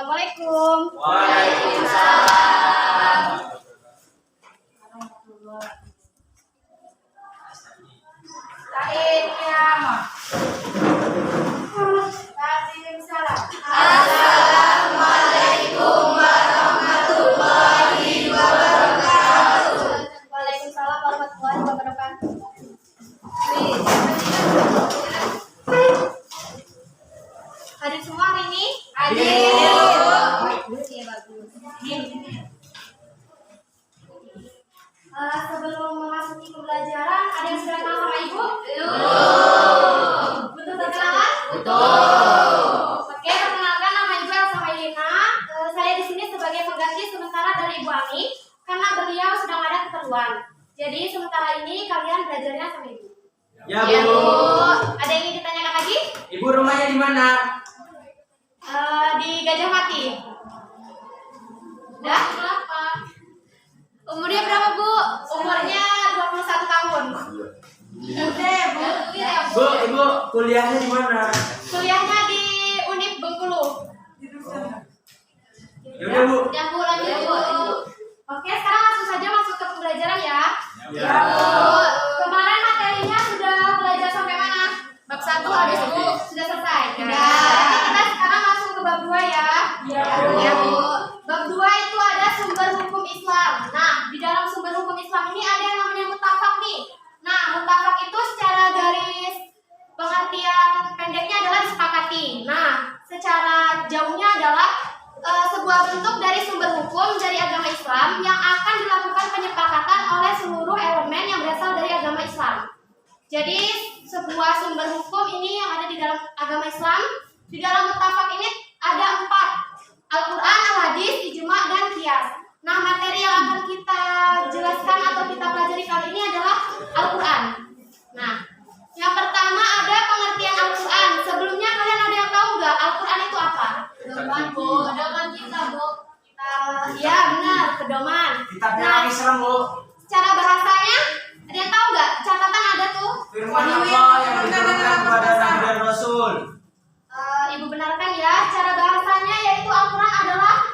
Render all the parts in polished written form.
Assalamualaikum. Waalaikumsalam. Assalamualaikum warahmatullahi wabarakatuh. Waalaikumsalam warahmatullahi wabarakatuh. Hadir semua hari ini? Hadir. Bagus ya, bagus. Sebelum memasuki pembelajaran, ada yang sudah kenal sama Ibu? Belum. Betul perkenalan? Betul. Oke, perkenalkan nama Ibu Elsa Mailina. Saya di sini sebagai pengganti sementara dari Ibu Ani karena beliau sedang ada keperluan. Jadi sementara ini kalian belajarnya sama Ibu. Ya, Bu. Ada yang ingin ditanyakan lagi? Ibu rumahnya di mana? Di Gajah Mati. Udah? Berapa? Umurnya berapa, Bu? Umurnya 21 tahun. Udah, Bu. Bu, Ibu kuliahnya di mana? Kuliahnya di Univ Bengkulu. Yaudah, Bu. Ya, Bu, lanjut, Bu. Oke, sekarang langsung saja masuk ke pembelajaran ya. Ya. Bu, kemarin materinya sudah belajar sampai mana? Bab 1 habis, Bu. Sudah selesai? Berarti kita sekarang langsung ke bab 2 ya. Ya, Bu. Bab 2 itu ada sumber hukum Islam. Nah, di dalam sumber hukum Islam ini ada yang namanya mutafak nih. Nah, mutafak itu secara garis pengertian pendeknya adalah disepakati. Nah, secara jauhnya adalah sebuah bentuk dari sumber hukum dari agama Islam yang akan dilakukan penyepakatan oleh seluruh elemen yang berasal dari agama Islam. Jadi, sebuah sumber hukum ini yang ada di dalam agama Islam, di dalam mutafak ini ada 4. Al-Quran, Al-Hadis, Ijma', dan Qiyas. Nah, materi yang akan kita jelaskan atau kita pelajari kali ini adalah Al-Quran. Nah, yang pertama ada pengertian Al-Quran. Sebelumnya kalian ada yang tahu nggak Al-Quran itu apa? Pedoman, Bu. Pedoman kita, Bu. Ya, benar, pedoman. Kitabnya Islam, Bu. Secara bahasanya, ada yang tahu nggak? Catatan ada tuh. Firman Allah yang diturunkan kepada Nabi dan Rasul. Ibu benarkan ya, cara bahasanya yaitu Al-Quran adalah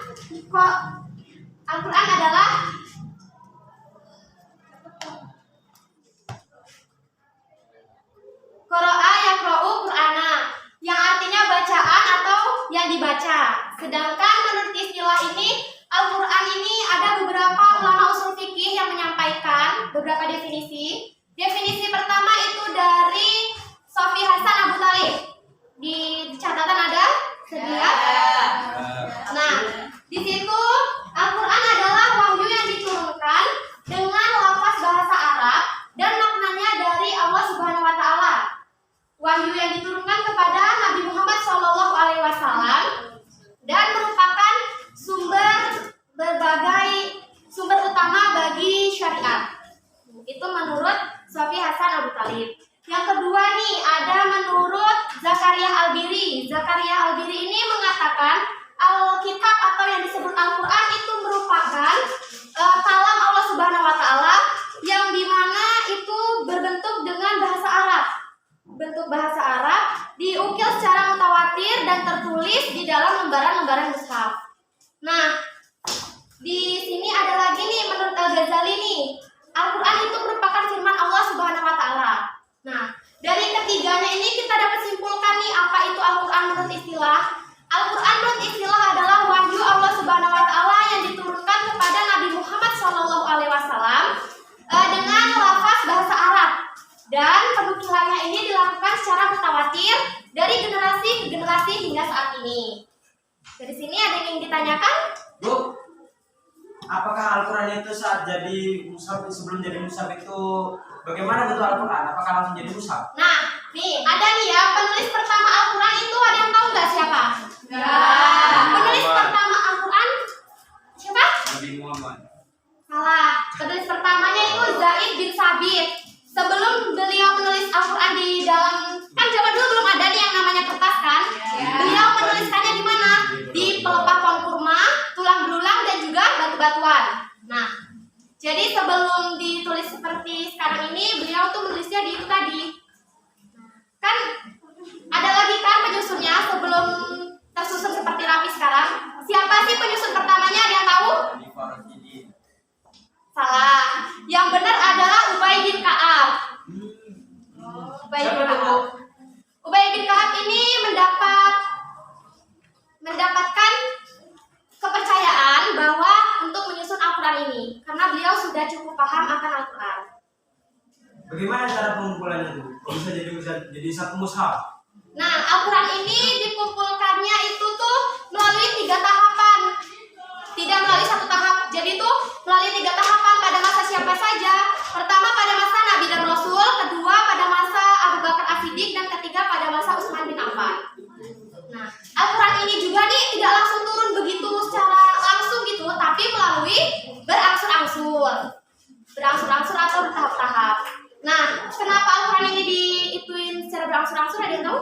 Qira'a yaqra'u Qur'ana, yang artinya bacaan atau yang dibaca. Sedangkan menurut istilah ini, Al-Quran ini ada beberapa ulama usul fikih yang menyampaikan beberapa definisi. Definisi pertama itu dari Sofi Hasan Abu Thalib. Di catatan ada? Sedia? Nah, di situ Al-Quran adalah wahyu yang diturunkan dengan lafaz bahasa Arab dan maknanya dari Allah Subhanahu wa taala. Wahyu yang diturunkan kepada Nabi Muhammad SAW dan merupakan sumber utama bagi syariat. Itu menurut Sofi Hasan Abu Thalib. Yang kedua nih ada menurut Zakaria Al-Biri. Zakaria Al-Biri ini mengatakan Alkitab atau yang disebut Al-Quran itu merupakan kalam Allah Subhanahu wa taala yang dimana itu berbentuk dengan bahasa Arab. Bentuk bahasa Arab diukil secara mutawatir dan tertulis di dalam lembaran-lembaran mushaf. Nah, di sini ada lagi nih menurut Al-Ghazali nih, Al-Quran itu merupakan firman Allah Subhanahu wa taala. Nah, dari ketiganya ini kita dapat simpulkan nih apa itu Al-Quran menurut istilah. Al-Quran menurut istilah adalah wahyu Allah Subhanahu wa taala yang diturunkan kepada Nabi Muhammad SAW dengan lafaz bahasa Arab. Dan penukilannya ini dilakukan secara mutawatir dari generasi ke generasi hingga saat ini. Dari sini ada yang ingin ditanyakan? Bu, apakah Al-Quran itu saat jadi mushaf, sebelum jadi mushaf itu bagaimana bentuk Al-Quran? Apakah langsung jadi mushaf? Nah, nih ada nih ya, penulis pertama Al-Quran itu ada yang tahu nggak siapa? Penulis pertama Al-Quran siapa? Nabi Muhammad. Salah. Penulis pertamanya itu Zaid bin Sabit. Sebelum beliau menulis Al-Quran di dalam, kan zaman dulu belum ada nih yang namanya kertas kan? Beliau menuliskannya di mana? Di pelepah pohon kurma, tulang belulang dan juga batu-batuan. Nah, jadi sebelum ditulis seperti sekarang ini, beliau tuh menulisnya di itu tadi. Kan ada lagi kan penyusunnya sebelum tersusun seperti rapi sekarang. penyusun pertamanya ada yang tahu? Salah. Yang benar adalah Ubay bin Ka'ab. Ubay bin Ka'ab. Ubay bin Ka'ab ini mendapatkan kepercayaan bahwa untuk menyusun Al-Quran ini karena beliau sudah cukup paham akan Al-Quran. Bagaimana cara pengumpulannya itu? Bisa jadi satu mushaf? Nah, Al-Quran ini dikumpulkannya itu tuh melalui 3 tahapan. Tidak melalui 1 tahap. Jadi tuh melalui 3 tahapan pada masa siapa saja. Pertama pada masa Nabi dan Rasul, kedua pada masa Abu Bakar As-Siddiq, dan ketiga pada masa Utsman bin Affan. Nah, Al-Quran ini juga nih tidak langsung turun begitu secara langsung gitu, tapi melalui berangsur-angsur. Berangsur-angsur atau bertahap-tahap. Nah, kenapa Al-Quran ini diituin secara berangsur-angsur, ada yang tahu?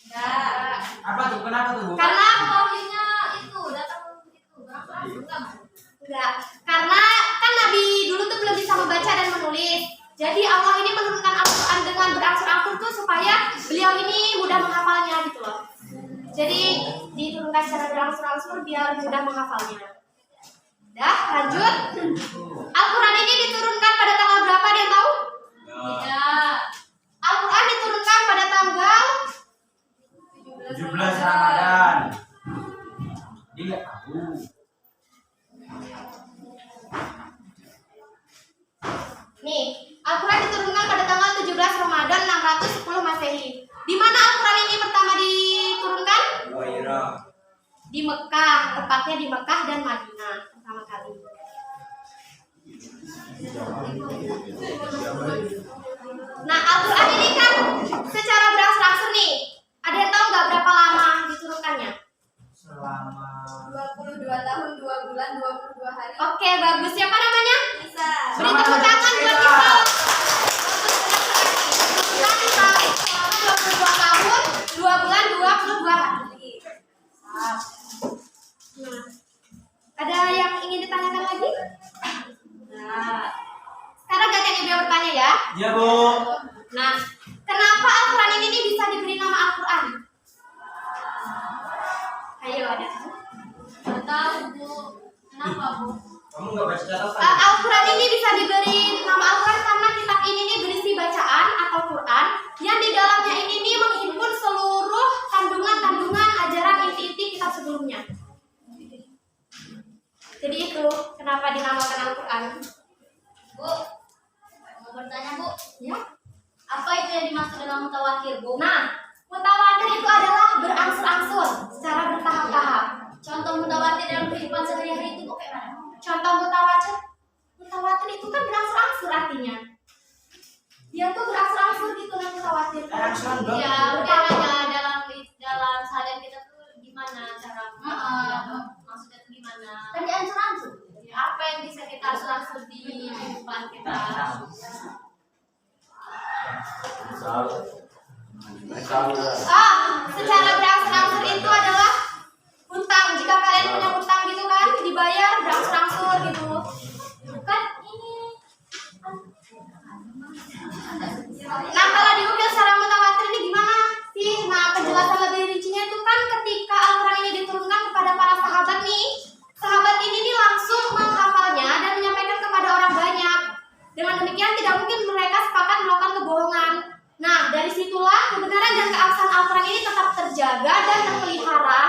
Enggak. Apa tuh? Kenapa tuh? Karena wahyunya itu datang begitu berangsur-angsur enggak. Karena kan Nabi dulu tuh belum bisa membaca dan menulis. Jadi Allah ini menurunkan Al-Quran dengan berangsur-angsur tuh supaya beliau ini mudah menghafalnya gitu loh. Jadi diturunkan secara berangsur-angsur biar mudah menghafalnya. Dah, lanjut. Al-Quran ini diturunkan pada tanggal berapa, ada yang tahu? Tidak. Al-Quran diturunkan pada tanggal 17 Ramadan. Dia tahu. Nih, Al-Quran diturunkan pada tanggal 17 Ramadan 610 Masehi. Di mana Al-Quran ini pertama diturunkan? Di Mekah, tepatnya di Mekah dan Madinah pertama kali. Nah, Al-Quran ini kan secara berangsur-angsur nih. Ada yang tahu nggak berapa lama diturunkannya? Selama 22 tahun, 2 bulan, 22 hari. Oke, bagus. Siapa namanya? Nisa. Beri Selamat tepuk tangan buat Nisa. Nisa. Bagus, selama 22 tahun, 2 bulan, 22 hari. Nah, ada yang ingin ditanyakan lagi? Nah, sekarang gantian Ibu yang bertanya ya. Iya, Bu. Nah, kenapa Al-Quran ini nih bisa diberi nama Al-Quran? Ayo, ada tahu? Nggak tahu, Bu. Kenapa, Bu? Kamu nggak baca catatan? Al-Quran ini bisa diberi nama Al-Quran karena kitab ini nih berisi bacaan atau Quran yang di dalamnya ini nih menghimpun seluruh kandungan-kandungan ajaran inti-inti kitab sebelumnya. Jadi itu kenapa dinamakan Al-Quran. Bu, mau bertanya, Bu? Ya. Apa itu yang dimaksud dengan mutawatir, Bu? Nah, mutawatir itu adalah berangsur-angsur secara bertahap-tahap. Contoh mutawatir dalam kehidupan sehari-hari itu kayak mana? Contoh mutawatir itu kan berangsur-angsur artinya. Dia tuh berangsur-angsur gitu nah mutawatir. Iya, bukan dalam seharian kita tuh gimana cara maksudnya tuh gimana? Kan diangsur-angsur. Ya, apa yang bisa kita angsur-angsur di kehidupan kita? Secara berangsur-angsur itu adalah hutang. Jika kalian punya hutang gitu kan, dibayar berangsur-angsur gitu. Kan ini. Nah, kalau diukir secara mutawatir ini gimana sih? Nah, penjelasan lebih rincinya itu kan ketika Al-Quran ini diturunkan kepada para sahabat nih, sahabat ini nih langsung menghafalnya dan menyampaikan kepada orang banyak. Dengan demikian tidak mungkin mereka sepakat melakukan kebohongan. Nah, dari situlah kebenaran dan keabsahan Al-Quran ini tetap terjaga dan terpelihara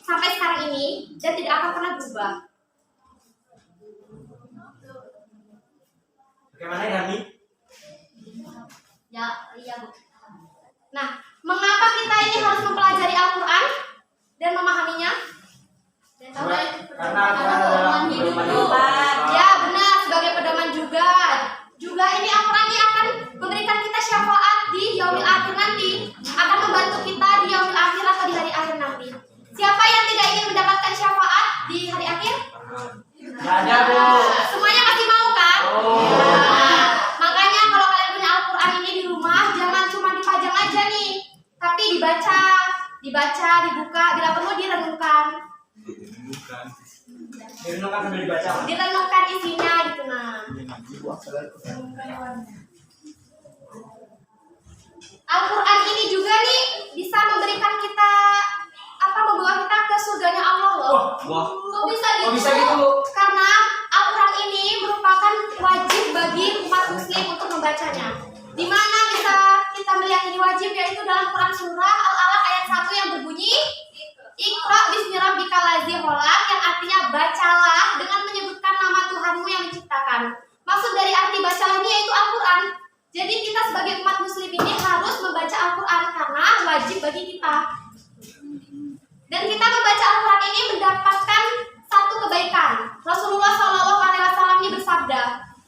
sampai sekarang ini dan tidak akan pernah berubah. Bagaimana Dami? Ya, iya, Bu. Nah, mengapa kita ini harus mempelajari Al-Quran dan memahaminya? Dan tahu Karena Al-Quran adalah pedoman hidup. Ya, benar, sebagai pedoman juga. Juga ini Al-Quran ini akan memberikan kita syafaat di yaumil akhir nanti, akan membantu kita di yaumil akhir atau di hari akhir nanti. Siapa yang tidak ingin mendapatkan syafaat di hari akhir? Nggak ada, Bu. Semuanya pasti mau kan? Oh. Nah, makanya kalau kalian punya Al-Quran ini di rumah, jangan cuma dipajang aja nih, tapi dibaca, dibuka, bila perlu direnungkan. Direnungkan sambil dibaca. Direnungkan isinya gitu nah. Al-Quran ini juga nih bisa memberikan kita membawa kita ke surganya Allah loh. Wah. Kok bisa gitu? Kok bisa gitu? Karena Al-Quran ini merupakan wajib bagi umat muslim untuk membacanya. Di mana bisa kita melihat ini wajib, yaitu dalam Quran surah Al-Alaq ayat 1 yang berbunyi Iqra bismi rabbikal ladzi khalaq, yang artinya bacalah dengan menyebutkan nama Tuhanmu yang menciptakan. Maksud dari arti bacalah ini yaitu Al-Quran. Jadi kita sebagai umat muslim ini harus membaca Al-Quran karena wajib bagi kita. Dan kita membaca Al-Quran ini mendapatkan satu kebaikan. Rasulullah SAW ini bersabda,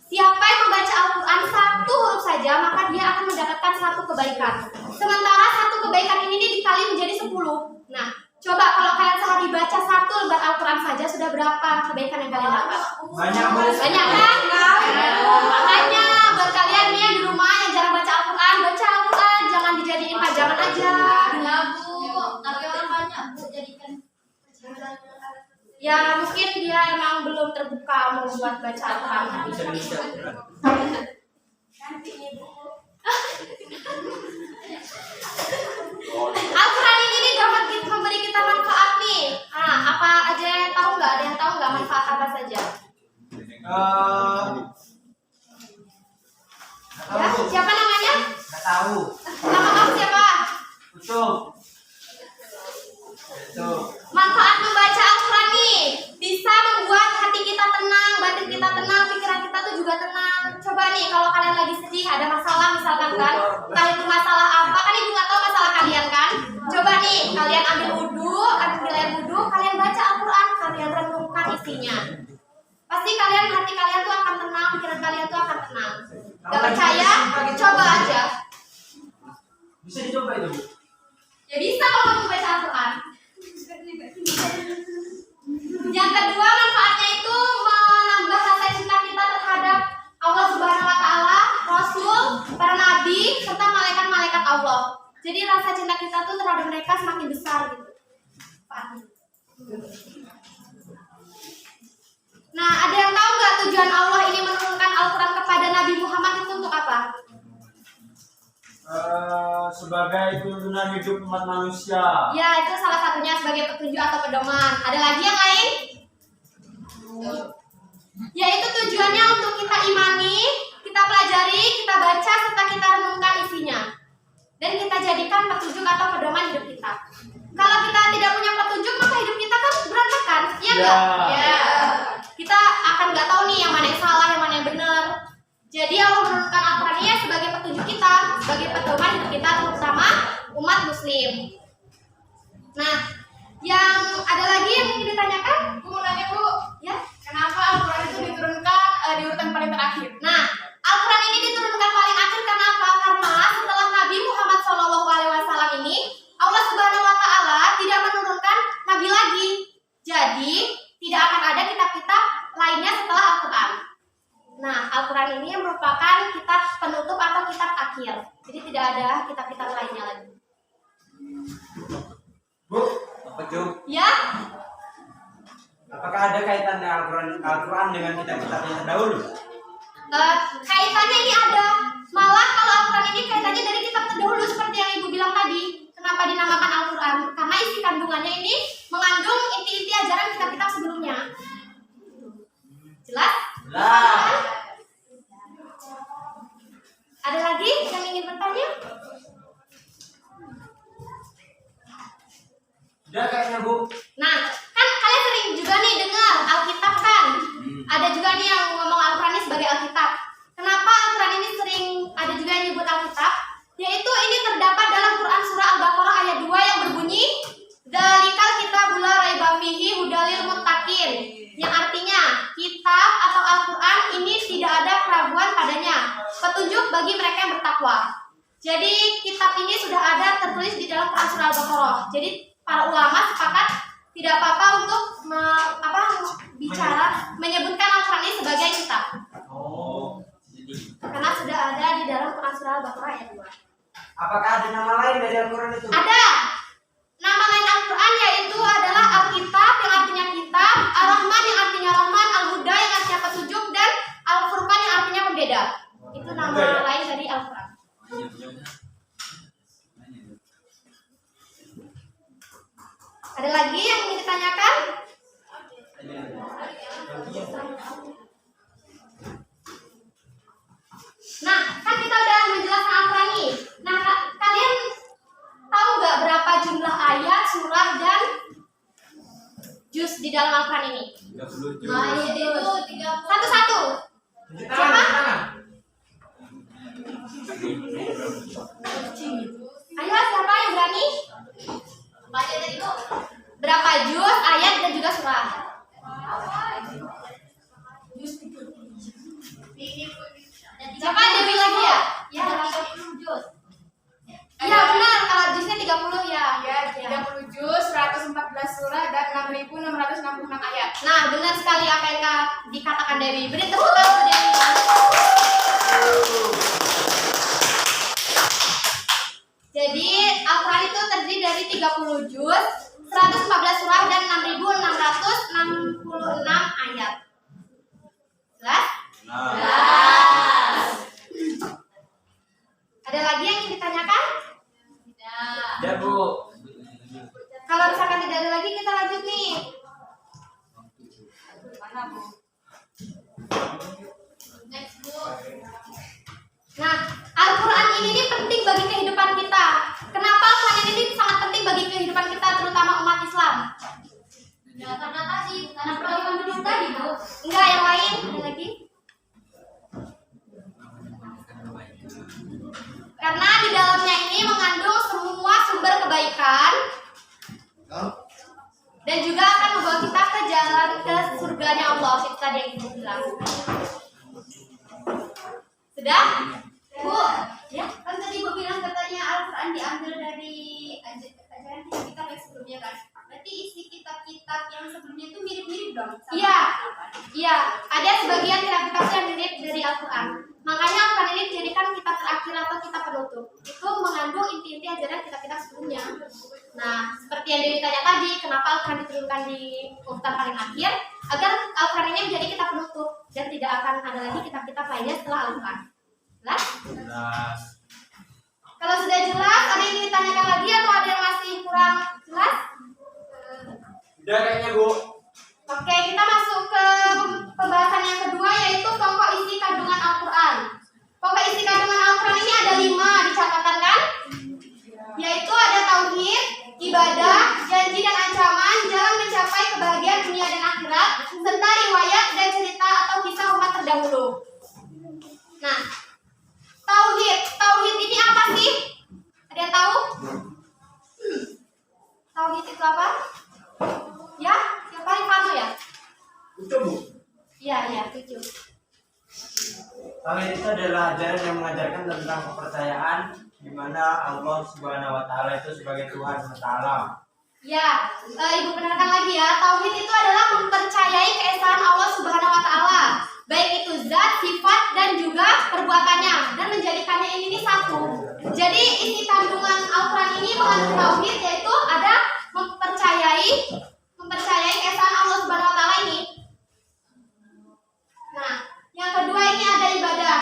siapa yang membaca Al-Quran satu huruf saja, maka dia akan mendapatkan satu kebaikan. Sementara satu kebaikan ini dikali menjadi 10. Nah, coba kalau kalian sehari baca satu lembar Al-Quran saja, sudah berapa kebaikan yang kalian dapat? Banyak, Bu. Banyak kan? Makanya buat kalian nih yang di rumah yang jarang baca Al-Quran, baca Al-Quran, jangan dijadiin pajangan aja. Ya Bu, tapi orang banyak Bu jadikan. Ya mungkin dia emang belum terbuka mau buat baca Al-Quran. Al-Quran ini dapat memberi kita manfaat nih. Nah, apa aja yang tahu nggak? Ada yang tahu nggak manfaat apa saja? Ya, siapa namanya? Nggak tahu. Nama kamu siapa? Ucup. Itu. Manfaat membaca Al-Quran nih bisa membuat hati kita tenang, batin kita tenang, pikiran kita tuh juga tenang. Coba nih kalau kalian lagi sedih, ada masalah misalkan kan, entah itu masalah apa, kan ibu nggak tahu masalah kalian kan. Coba nih kalian ambil air wudhu, kalian baca Al-Quran, kalian renungkan isinya. Pasti hati kalian tuh akan tenang, pikiran kalian tuh akan tenang. Gak percaya? Coba aja. Bisa dicoba itu, Bu? Ya bisa kalau kamu baca Al-Quran. Yang kedua, manfaatnya itu menambah rasa cinta kita terhadap Allah Subhanahu wa Ta'ala, Rasul, para nabi, serta malaikat-malaikat Allah. Jadi rasa cinta kita tuh terhadap mereka semakin besar gitu. Nah, ada yang tahu nggak tujuan Allah ini menurunkan Al-Quran kepada Nabi Muhammad itu untuk apa? Sebagai tuntunan hidup umat manusia. Ya, itu salah satunya sebagai petunjuk atau pedoman. Ada lagi yang lain? Yaitu tujuannya untuk kita imani, kita pelajari, kita baca, serta kita renungkan isinya. Dan kita jadikan petunjuk atau pedoman hidup kita. Kalau kita tidak punya petunjuk, maka hidup kita kan berantakan, iya nggak? Ya. Kita akan nggak tahu nih yang mana yang salah, yang mana yang benar. Jadi Allah menurunkan Al-Quran ini sebagai petunjuk kita, sebagai pedoman hidup kita, terutama umat Muslim. Nah, yang ada lagi yang ingin ditanyakan? Bu mau nanya Bu, Ya. kenapa Al-Quran itu diturunkan di urutan paling terakhir? Nah, Al-Quran ini diturunkan paling akhir karena apa? Karena setelah Nabi Muhammad SAW ini, Allah Subhanahu Wa Ta'ala tidak menurunkan Nabi lagi. Jadi, tidak akan ada kitab-kitab lainnya setelah Al-Quran. Nah, Al-Quran ini merupakan kitab penutup atau kitab akhir. Jadi tidak ada kitab-kitab lainnya lagi. Bu, apa itu? Ya, Apakah ada kaitannya Al-Quran dengan kitab-kitab yang terdahulu? kaitannya ini ada. Malah kalau Al-Quran ini kaitannya dari kitab terdahulu seperti yang Ibu bilang tadi. Kenapa dinamakan Al-Quran? Karena isi kandungannya ini mengandung inti-inti ajaran kitab-kitab sebelumnya. Jelas? Lah. Ada lagi yang ingin bertanya? Sudah kayaknya, Bu. Nah, kan kalian sering juga nih dengar Alkitab kan? Ada juga nih yang ngomong Al-Quran ini sebagai Alkitab. Kenapa Al-Quran ini sering ada juga yang nyebut Alkitab? Yaitu ini terdapat dalam Quran surah Al-Baqarah ayat 2 yang berbunyi Dzalikal kitabul la raiba fihi hudalil muttaqin. Yang artinya kitab atau Al-Quran ini tidak ada keraguan padanya, petunjuk bagi mereka yang bertakwa. Jadi kitab ini sudah ada tertulis di dalam Quran surah Al-Baqarah. Jadi para ulama sepakat tidak apa-apa untuk menyebutkan Al-Quran ini sebagai kitab. Oh, jadi. Karena sudah ada di dalam Quran surah Al-Baqarah ayat 2. Apakah ada nama lain dari Al-Quran itu? Ada. Nama lain Al-Quran yaitu adalah Alkitab yang artinya kitab, Ar-Rahman yang artinya Rahman, Al-Huda yang artinya petunjuk, dan Al-Furqan yang artinya pembeda. Itu nama lain dari Al-Quran. Ada lagi yang ingin ditanyakan? Nah, kan kita udah menjelaskan Al-Quran nih. Nah, kalian tahu nggak berapa jumlah ayat, surah, dan juz di dalam Al-Quran ini? 30 Nah, itu 30. Satu-satu. Siapa? Ayo, siapa yang berani? Baca dari itu. Berapa juz, ayat, dan juga surah? Siapa Dewi lagi ya? Ya, 30 juz. Iya benar, kalau juznya 30 ya. Ya, 30 juz, 114 surah, dan 6.666 ayat. Nah, benar sekali apa yang dikatakan Dewi. Beri tepuk tangan untuk Dewi. Jadi, Al-Quran itu terdiri dari 30 juz, 114 surah, dan 6.666 ayat. Jelas? Ada lagi yang ingin ditanyakan? Tidak. Ya Bu. Kalau misalkan tidak ada lagi, kita lanjut nih. Mana, Bu? Next, Bu. Nah, Al-Quran ini nih penting bagi kehidupan kita. Kenapa Al-Quran ini sangat penting bagi kehidupan kita, terutama umat Islam? Ya, karena kewajiban hidup tadi, Bu. Enggak, yang lain. Ada lagi? Karena di dalamnya ini mengandung semua sumber kebaikan dan juga akan membawa kita ke jalan ke surganya Allah. Itu tadi yang kita bilang. Sudah? Bu, ya kan tadi Bu bilang katanya Al-Quran diambil dari ajaran kitab yang sebelumnya kan. Berarti isi kitab-kitab yang sebelumnya itu mirip-mirip dong? Iya, iya. Ada sebagian kitab-kitab yang mirip dari Al-Quran. Makanya Al-Quran ini dijadikan kitab terakhir atau kitab penutup. Itu mengandung inti-inti ajaran kitab-kitab sebelumnya. Nah, seperti yang Dewi tanya tadi, kenapa Al-Quran diturunkan di urutan paling akhir? Agar Al-Quran ini menjadi kitab penutup dan tidak akan ada lagi kitab-kitab lainnya setelah Al-Quran. Jelas? Jelas. Kalau sudah jelas, ada yang ingin ditanyakan lagi atau ada yang masih kurang jelas? Udah kayaknya Bu. Oke, kita masuk ke pembahasan yang kedua, yaitu pokok isi kandungan Al-Quran. Pokok isi kandungan Al-Quran ini ada 5 dicatatkan kan? Yaitu ada tauhid, ibadah, janji dan ancaman, jalan mencapai kebahagiaan dunia dan akhirat, serta riwayat dan cerita atau kisah umat terdahulu. Nah, tauhid ini apa sih? Ada yang tahu? Tauhid itu apa? Ya, yang paling paham ya? Itu Bu. Iya, 7. Tauhid itu adalah ajaran yang mengajarkan tentang kepercayaan di mana Allah Subhanahu wa taala itu sebagai Tuhan Ta'ala. Ya, Ibu benarkan lagi ya. Tauhid itu adalah mempercayai keesaan Allah Subhanahu wa taala, baik itu zat, sifat dan juga perbuatannya, dan menjadikannya ini satu. Jadi isi kandungan Al-Quran ini mengandung tauhid, yaitu ada mempercayai keesaan Allah Subhanahu wa taala ini. Nah, yang kedua ini ada ibadah.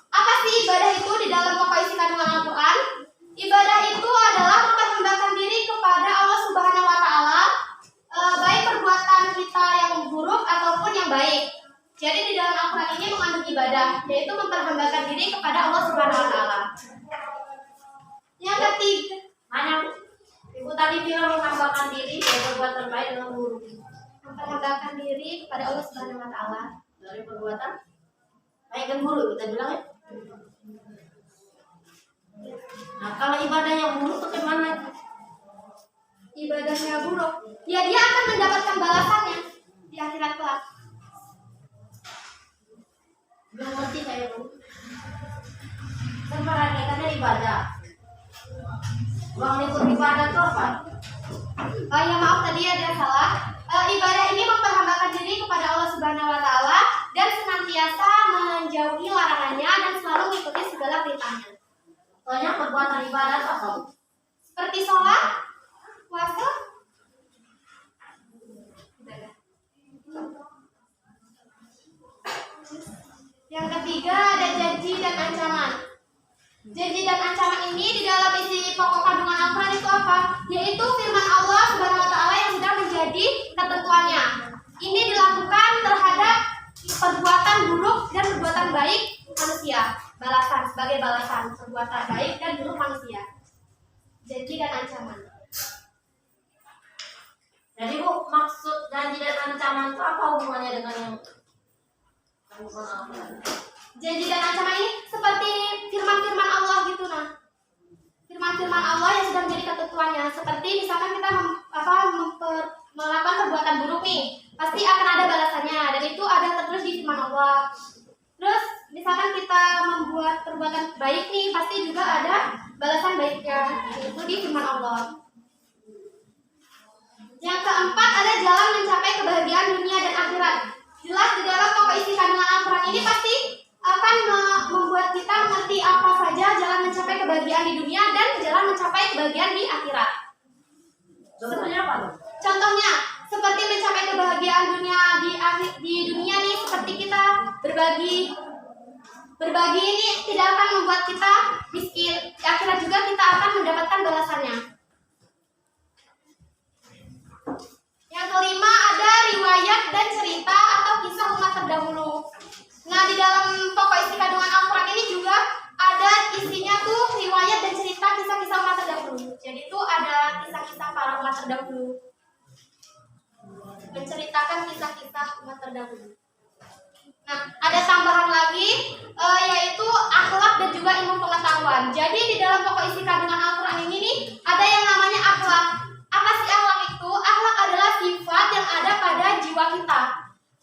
Apa sih ibadah itu di dalam pokok isi kandungan Al-Quran? Ibadah itu adalah memperhambakan diri kepada Allah Subhanahu wa taala, baik perbuatan kita yang buruk ataupun yang baik. Jadi di dalam Al-Quran ini mengandung ibadah, yaitu memperhambakan diri kepada Allah Subhanahu wa taala. Yang ketiga, mana Ibu tadi bilang menghambahkan diri dari perbuatan baik dengan buruk. Memperhambakan diri kepada Allah Subhanahu wa taala dari perbuatan baik dan buruk, kita bilang ya. Nah, kalau ibadah yang buruk itu gimana? Ibadahnya buruk, ya dia akan mendapatkan balasannya di akhirat kelak. Belum ngerti saya Bu. Memperhatikannya ibadah. Uang ikut ibadah itu apa? Oh ya maaf tadi ada salah. Ibadah ini memperhambakan diri kepada Allah Subhanahu wa taala dan senantiasa menjauhi larangannya dan selalu mengikuti segala perintahnya. Soalnya perbuatan ibadah itu apa? Seperti sholat, puasa, ibadah. Yang ketiga ada janji dan ancaman. Janji dan ancaman ini di dalam isi pokok kandungan Al-Quran itu apa? Yaitu firman Allah Subhanahu wa taala yang sudah menjadi ketentuannya. perbuatan baik dan buruk manusia. Janji dan ancaman. Jadi Bu, maksud janji dan ancaman itu apa hubungannya dengan yang bukan Al-Quran? Janji dan ancaman ini seperti firman-firman Allah gitu nah. Firman-firman Allah yang sudah menjadi ketentuannya. Seperti misalkan kita melakukan perbuatan buruk nih, pasti akan ada balasannya dan itu ada tertulis di firman Allah. Terus misalkan kita membuat perbuatan baik nih, pasti juga ada balasan baiknya, itu di firman Allah. Yang keempat ada jalan mencapai kebahagiaan dunia dan akhirat. Jelas di dalam pokok isi kandungan Al-Quran ini pasti akan membuat kita mengerti apa saja jalan mencapai kebahagiaan di dunia dan jalan mencapai kebahagiaan di akhirat. Contohnya apa tuh? Contohnya seperti mencapai kebahagiaan dunia di dunia nih, seperti kita berbagi ini tidak akan membuat kita miskin. Di akhirat juga kita akan mendapatkan balasannya. Yang kelima ada riwayat dan cerita atau kisah umat terdahulu. Nah, di dalam pokok isi kandungan Al-Quran ini juga ada isinya tuh riwayat dan cerita kisah-kisah umat terdahulu. Jadi itu ada kisah-kisah para umat terdahulu, menceritakan kisah-kisah umat terdahulu. Nah, ada tambahan lagi yaitu akhlak dan juga ilmu pengetahuan. Jadi di dalam pokok isi kandungan Al-Quran ini nih ada yang namanya akhlak. Apa sih akhlak itu? Akhlak adalah sifat yang ada pada jiwa kita,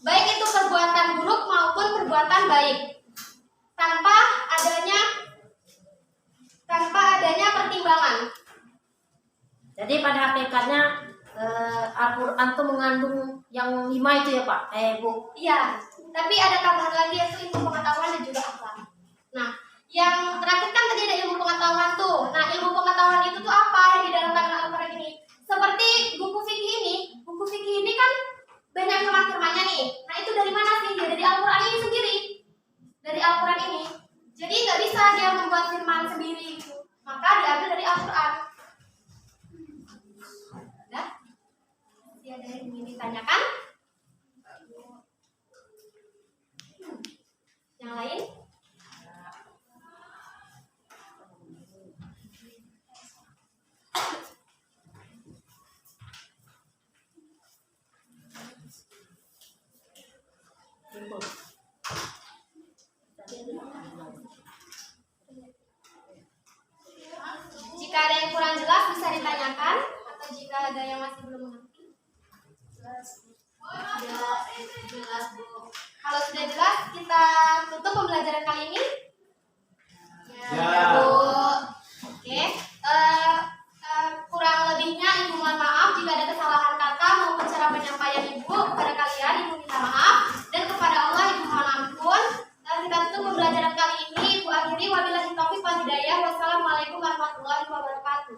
baik itu perbuatan buruk maupun perbuatan baik, tanpa adanya pertimbangan. Jadi pada hakikatnya Al-Quran itu mengandung yang 5 itu ya Pak? Bu. Iya, tapi ada tambahan lagi yaitu ilmu pengetahuan dan juga akhlak. Nah, yang terakhir kan tadi ada ilmu pengetahuan tuh. Nah, ilmu pengetahuan itu tuh apa yang di dalam kandungan Al-Quran ini? Seperti buku fikih ini kan banyak firman-firmannya nih. Nah, itu dari mana sih? Ya, dari Al-Quran ini sendiri. Dari Al-Quran ini. Jadi nggak bisa dia membuat firman sendiri gitu. Maka diambil dari Al-Quran. Udah? Masih ada yang ingin ditanyakan? Yang lain? Jika ada yang kurang jelas bisa ditanyakan, atau jika ada yang masih belum mengerti. Jelas Bu. Kalau sudah jelas, kita tutup pembelajaran kali ini. Ya. Bu. Oke. Kurang lebihnya Ibu mohon maaf jika ada kesalahan kata maupun cara penyampaian Ibu kepada kalian. Ibu minta maaf dan kepada Allah Ibu mohon ampun. Kita tutup pembelajaran kali ini. Ibu akhiri wabillahi taufiq wal hidayah. Wassalamualaikum warahmatullahi wabarakatuh.